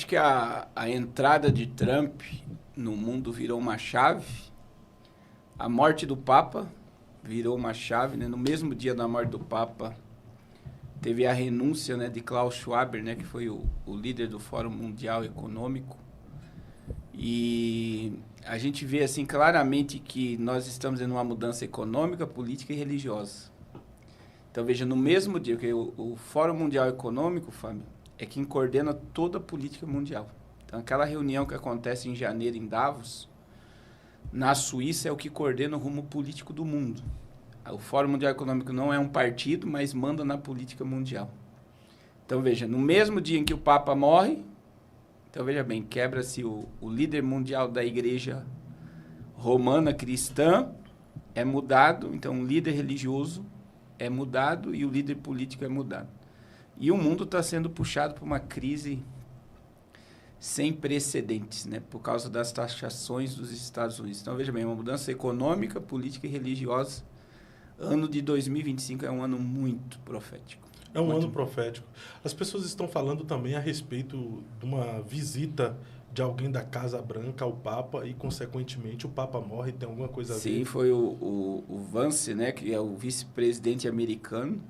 acho que a entrada de Trump no mundo virou uma chave. A morte do Papa virou uma chave, né? No mesmo dia da morte do Papa, teve a renúncia, né, de Klaus Schwab, né, que foi o líder do Fórum Mundial Econômico. E a gente vê assim claramente que nós estamos em uma mudança econômica, política e religiosa. Então, veja, no mesmo dia que o Fórum Mundial Econômico, Fábio, é quem coordena toda a política mundial. Então, aquela reunião que acontece em janeiro em Davos, na Suíça, é o que coordena o rumo político do mundo. O Fórum Mundial Econômico não é um partido, mas manda na política mundial. Então, veja, no mesmo dia em que o Papa morre, então, veja bem, quebra-se o líder mundial da igreja romana cristã, é mudado, então o líder religioso é mudado e o líder político é mudado. E o mundo está sendo puxado por uma crise sem precedentes, né, por causa das taxações dos Estados Unidos. Então, veja bem, uma mudança econômica, política e religiosa. Ano de 2025 é um ano muito profético. É um ano profético. As pessoas estão falando também a respeito de uma visita de alguém da Casa Branca ao Papa e, consequentemente, o Papa morre. Tem alguma coisa a ver? Sim, foi o Vance, né, que é o vice-presidente americano.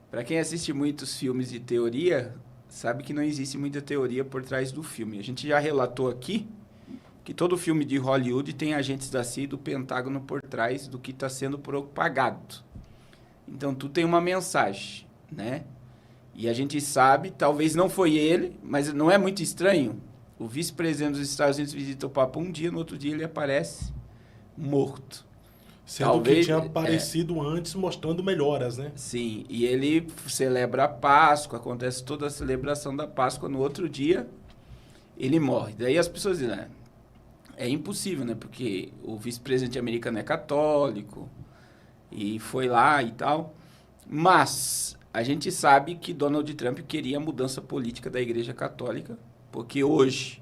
Para quem assiste muitos filmes de teoria, sabe que não existe muita teoria por trás do filme. A gente já relatou aqui que todo filme de Hollywood tem agentes da CIA e do Pentágono por trás do que está sendo propagado. Então, tu tem uma mensagem, né? E a gente sabe, talvez não foi ele, mas não é muito estranho. O vice-presidente dos Estados Unidos visita o Papa um dia, no outro dia ele aparece morto. Sendo talvez, que tinha aparecido antes mostrando melhoras, né? Sim, e ele celebra a Páscoa, acontece toda a celebração da Páscoa, no outro dia ele morre. Daí as pessoas dizem, é impossível, né? Porque o vice-presidente americano é católico e foi lá e tal. Mas a gente sabe que Donald Trump queria a mudança política da Igreja Católica, porque hoje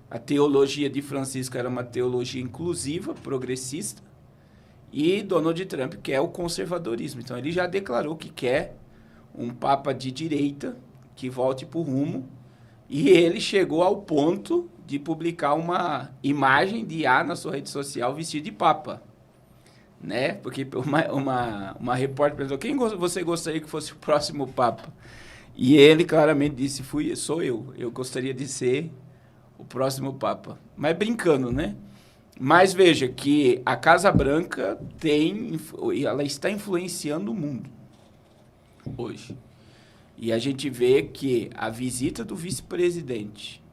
a teologia de Francisco era uma teologia inclusiva, progressista, e Donald Trump quer o conservadorismo. Então ele já declarou que quer um papa de direita que volte para o rumo, e ele chegou ao ponto de publicar uma imagem de na sua rede social vestido de papa, né? Porque uma repórter perguntou, quem você gostaria que fosse o próximo papa? E ele claramente disse, sou eu gostaria de ser o próximo papa. Mas brincando, né? Mas veja que a Casa Branca ela está influenciando o mundo hoje. E a gente vê que a visita do vice-presidente.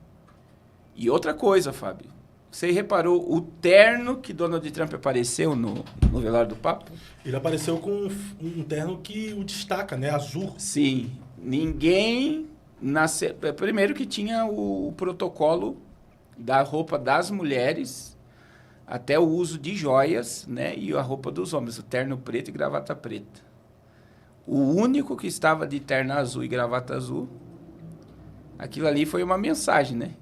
E outra coisa, Fábio. Você reparou o terno que Donald Trump apareceu no velório do Papa? Ele apareceu com um terno que o destaca, né? Azul. Sim. Ninguém nasceu... Primeiro que tinha o protocolo da roupa das mulheres, até o uso de joias, né? E a roupa dos homens, o terno preto e gravata preta. O único que estava de terno azul e gravata azul, aquilo ali foi uma mensagem, né?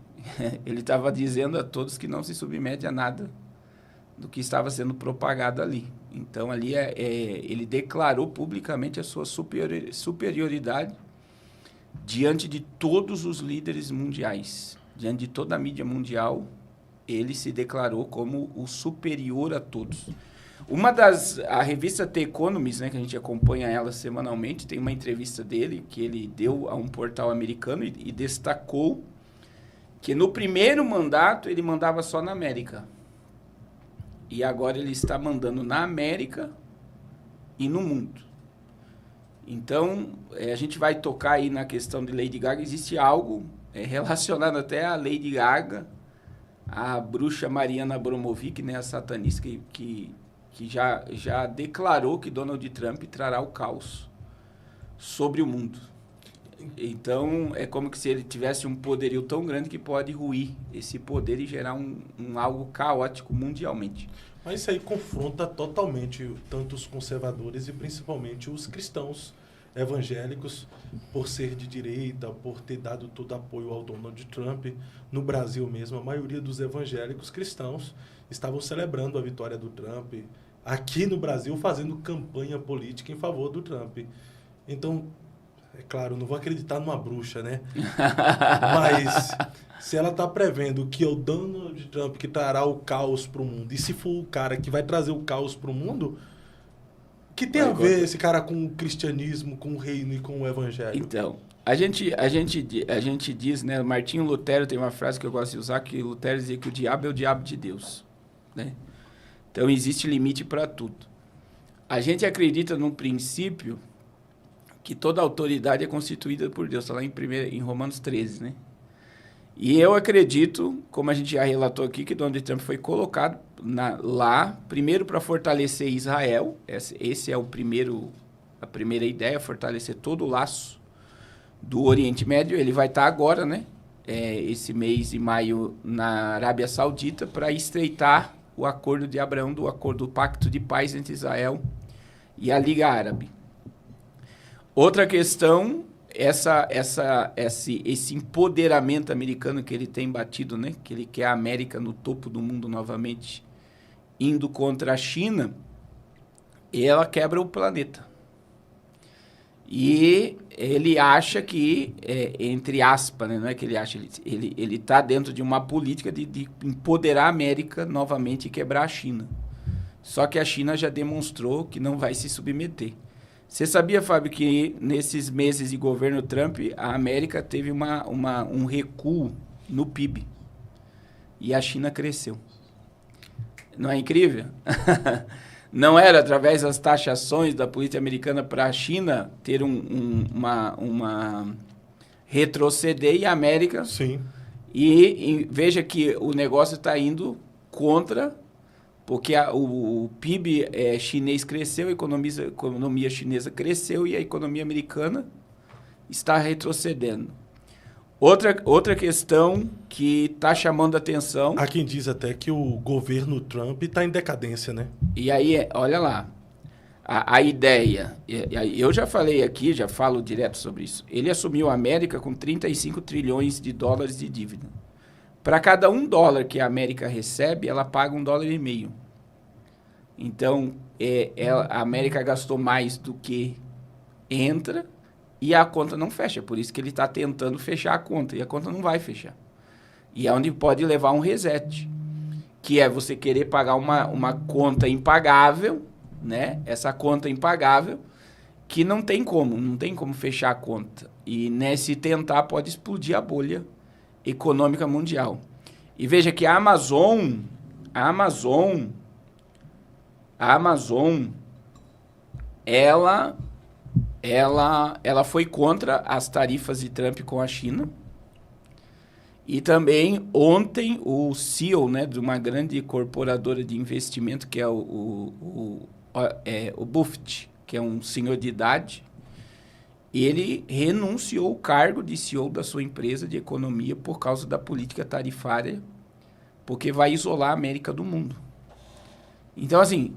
Ele estava dizendo a todos que não se submete a nada do que estava sendo propagado ali. Então, ali ele declarou publicamente a sua superioridade diante de todos os líderes mundiais. Diante de toda a mídia mundial, ele se declarou como o superior a todos. A revista The Economist, né, que a gente acompanha ela semanalmente, tem uma entrevista dele que ele deu a um portal americano e destacou que no primeiro mandato ele mandava só na América. E agora ele está mandando na América e no mundo. Então, a gente vai tocar aí na questão de Lady Gaga. Existe algo relacionado até a Lady Gaga, a bruxa Mariana Abramovic, né, a satanista que já declarou que Donald Trump trará o caos sobre o mundo. Então, é como que se ele tivesse um poderio tão grande que pode ruir esse poder e gerar algo caótico mundialmente. Mas isso aí confronta totalmente tanto os conservadores e principalmente os cristãos evangélicos, por ser de direita, por ter dado todo apoio ao Donald Trump. No Brasil mesmo, a maioria dos evangélicos cristãos estavam celebrando a vitória do Trump, aqui no Brasil fazendo campanha política em favor do Trump. Então, É claro, não vou acreditar numa bruxa, né? Mas se ela está prevendo que é o Donald Trump que trará o caos para o mundo, e se for o cara que vai trazer o caos para o mundo, que tem a ver esse cara com o cristianismo, com o reino e com o evangelho? Então, a gente diz, né? Martinho Lutero tem uma frase que eu gosto de usar, que Lutero dizia que o diabo é o diabo de Deus, né? Então, existe limite para tudo. A gente acredita num princípio que toda autoridade é constituída por Deus. Está lá em Romanos 13, né? E eu acredito, como a gente já relatou aqui, que Donald Trump foi colocado lá, primeiro para fortalecer Israel. Esse é a primeira ideia, fortalecer todo o laço do Oriente Médio. Ele vai estar agora, né? Esse mês de maio na Arábia Saudita, para estreitar o acordo de Abraão, do pacto de paz entre Israel e a Liga Árabe. Outra questão, esse empoderamento americano que ele tem batido, né? Que ele quer a América no topo do mundo novamente, indo contra a China, ela quebra o planeta. E ele acha que, entre aspas, né? Não é que ele acha, ele está dentro de uma política de empoderar a América novamente e quebrar a China. Só que a China já demonstrou que não vai se submeter. Você sabia, Fábio, que nesses meses de governo Trump, a América teve um recuo no PIB e a China cresceu? Não é incrível? Não era através das taxações da política americana para a China ter uma retroceder e a América... Sim. E veja que o negócio está indo contra... Porque o PIB chinês cresceu, a economia chinesa cresceu e a economia americana está retrocedendo. Outra questão que está chamando a atenção... Há quem diz até que o governo Trump está em decadência, né? E aí, olha lá, a ideia... Eu já falei aqui, já falo direto sobre isso. Ele assumiu a América com 35 trilhões de dólares de dívida. Para cada $1 que a América recebe, ela paga $1,50. Então, a América gastou mais do que entra e a conta não fecha. Por isso que ele está tentando fechar a conta. E a conta não vai fechar. E é onde pode levar um reset. Que é você querer pagar uma conta impagável, né? Essa conta impagável, que não tem como fechar a conta. E nesse tentar pode explodir a bolha econômica mundial. E veja que a Amazon, ela foi contra as tarifas de Trump com a China. E também ontem o CEO, né, de uma grande corporadora de investimento, que é o Buffett, que é um senhor de idade, ele renunciou ao cargo de CEO da sua empresa de economia por causa da política tarifária, porque vai isolar a América do mundo. Então, assim,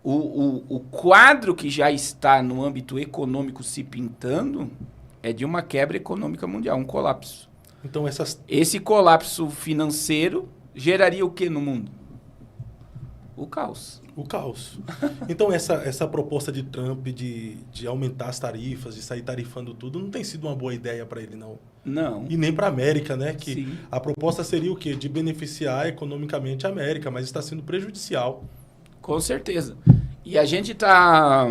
o quadro que já está no âmbito econômico se pintando é de uma quebra econômica mundial, um colapso. Então, esse colapso financeiro geraria o que no mundo? O caos. O caos. Então, essa proposta de Trump de aumentar as tarifas, de sair tarifando tudo, não tem sido uma boa ideia para ele, não. Não. E nem para a América, né? Que Sim. A proposta seria o quê? De beneficiar economicamente a América, mas está sendo prejudicial. Com certeza. E a gente tá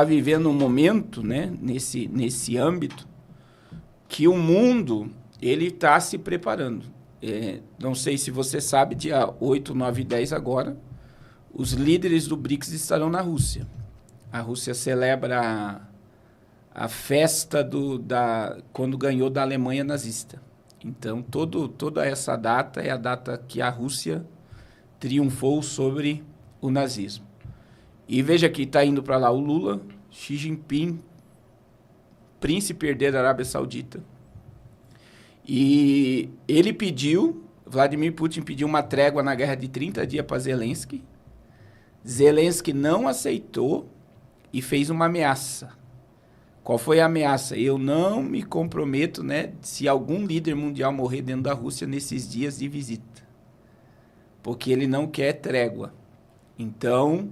vivendo um momento, né, nesse âmbito, que o mundo ele está se preparando. Não sei se você sabe, dia 8, 9 e 10 agora, os líderes do BRICS estarão na Rússia. A Rússia celebra a festa quando ganhou da Alemanha nazista. Então, toda essa data é a data que a Rússia triunfou sobre o nazismo. E veja que está indo para lá o Lula, Xi Jinping, príncipe herdeiro da Arábia Saudita. E Vladimir Putin pediu uma trégua na guerra de 30 dias para Zelensky. Zelensky não aceitou e fez uma ameaça. Qual foi a ameaça? Eu não me comprometo, né, se algum líder mundial morrer dentro da Rússia nesses dias de visita. Porque ele não quer trégua. Então,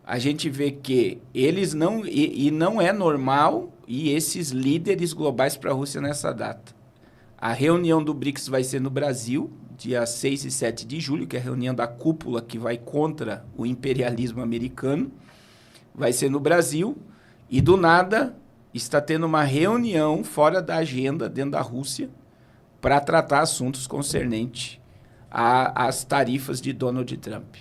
a gente vê que eles não... E não é normal e esses líderes globais para a Rússia nessa data. A reunião do BRICS vai ser no Brasil, dia 6 e 7 de julho, que é a reunião da cúpula que vai contra o imperialismo americano. Vai ser no Brasil e, do nada, está tendo uma reunião fora da agenda, dentro da Rússia, para tratar assuntos concernentes às tarifas de Donald Trump.